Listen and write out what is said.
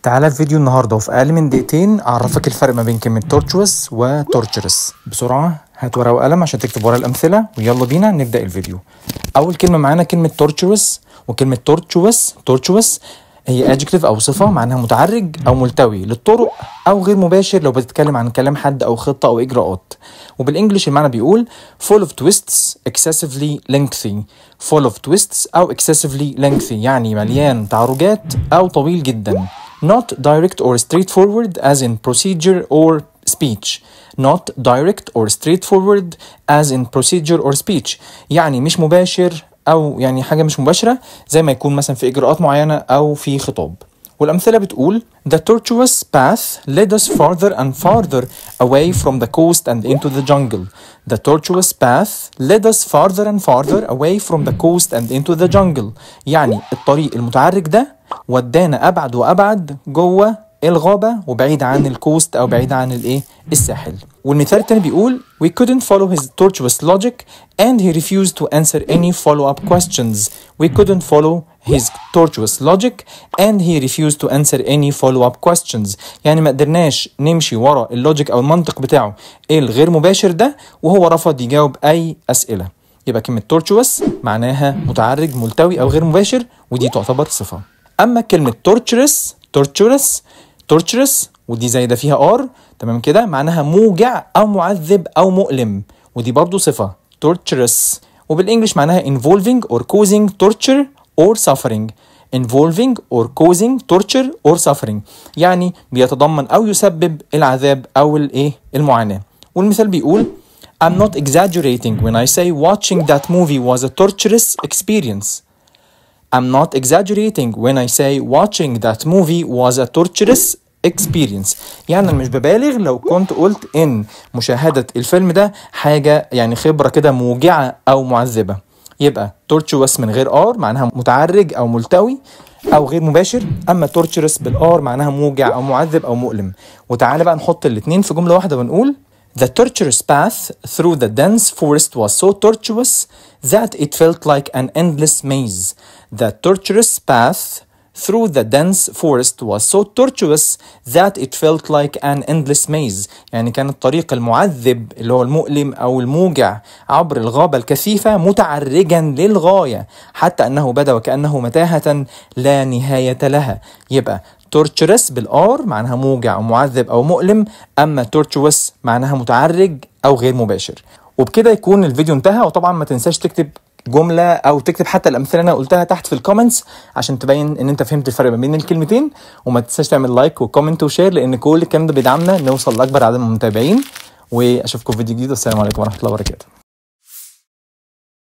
تعالى الفيديو النهارده وفي اقل من دقيقتين اعرفك الفرق ما بين كلمه tortuous و torturous. بسرعه هات ورقه وقلم عشان تكتب ورا الامثله ويلا بينا نبدا الفيديو. اول كلمه معانا كلمه tortuous، وكلمه tortuous هي adjective او صفه معناها متعرج او ملتوي للطرق او غير مباشر لو بتتكلم عن كلام حد او خطه او اجراءات. وبالانجلش المعنى بيقول full of twists excessively lengthy. full of twists او excessively lengthy يعني مليان تعرجات او طويل جدا. not direct or straightforward as in procedure or speech. not direct or straightforward as in procedure or speech يعني مش مباشر أو يعني حاجة مش مباشرة زي ما يكون مثلا في إجراءات معينة أو في خطاب. والأمثلة بتقول The tortuous path led us farther and farther away from the coast and into the jungle. The tortuous path led us farther and farther away from the coast and into the jungle يعني الطريق المتعرج ده ودانا أبعد وأبعد جوه الغابة وبعيد عن الكوست أو بعيد عن الساحل. والمثال التاني بيقول We couldn't follow his tortuous logic and he refused to answer any follow-up questions. We couldn't follow his tortuous logic and he refused to answer any follow-up questions يعني ما قدرناش نمشي ورا اللوجيك أو المنطق بتاعه الغير مباشر ده وهو رفض يجاوب أي أسئلة. يبقى كلمة tortuous معناها متعرج ملتوي أو غير مباشر ودي تعتبر صفة. أما كلمة torturous ودي زايدة فيها R تمام كده معناها موجع أو معذب أو مؤلم ودي برضو صفة torturous. وبالإنجلش معناها involving or causing torture or suffering. involving or causing torture or suffering يعني بيتضمن أو يسبب العذاب أو المعاناة. والمثال بيقول I'm not exaggerating when I say watching that movie was a torturous experience. I'm not exaggerating when I say watching that movie was a torturous experience يعني أنا مش ببالغ لو كنت قلت إن مشاهدة الفيلم ده حاجة يعني خبرة كده موجعة أو معذبة. يبقى tortuous من غير R معناها متعرج أو ملتوي أو غير مباشر، أما torturous بالR معناها موجع أو معذب أو مؤلم. وتعالى بقى نحط الاتنين في جملة واحدة ونقول The tortuous path through the dense forest was so tortuous that it felt like an endless maze. The tortuous path through the dense forest was so tortuous that it felt like an endless maze يعني كان الطريق المعذب اللي هو المؤلم أو الموجع عبر الغابة الكثيفة متعرجا للغاية حتى أنه بدا وكأنه متاهة لا نهاية لها. يبقى torturous بالآر معناها موجع أو معذب أو مؤلم، أما tortuous معناها متعرج أو غير مباشر. وبكده يكون الفيديو انتهى. وطبعا ما تنساش تكتب جملة أو تكتب حتى الأمثلة أنا قلتها تحت في الكومنتس عشان تبين إن أنت فهمت الفرق بين الكلمتين. وما تنساش تعمل لايك وكومنت وشير لأن كل الكلام ده بيدعمنا نوصل لأكبر عدد من المتابعين. وأشوفكم في فيديو جديد والسلام عليكم ورحمة الله وبركاته.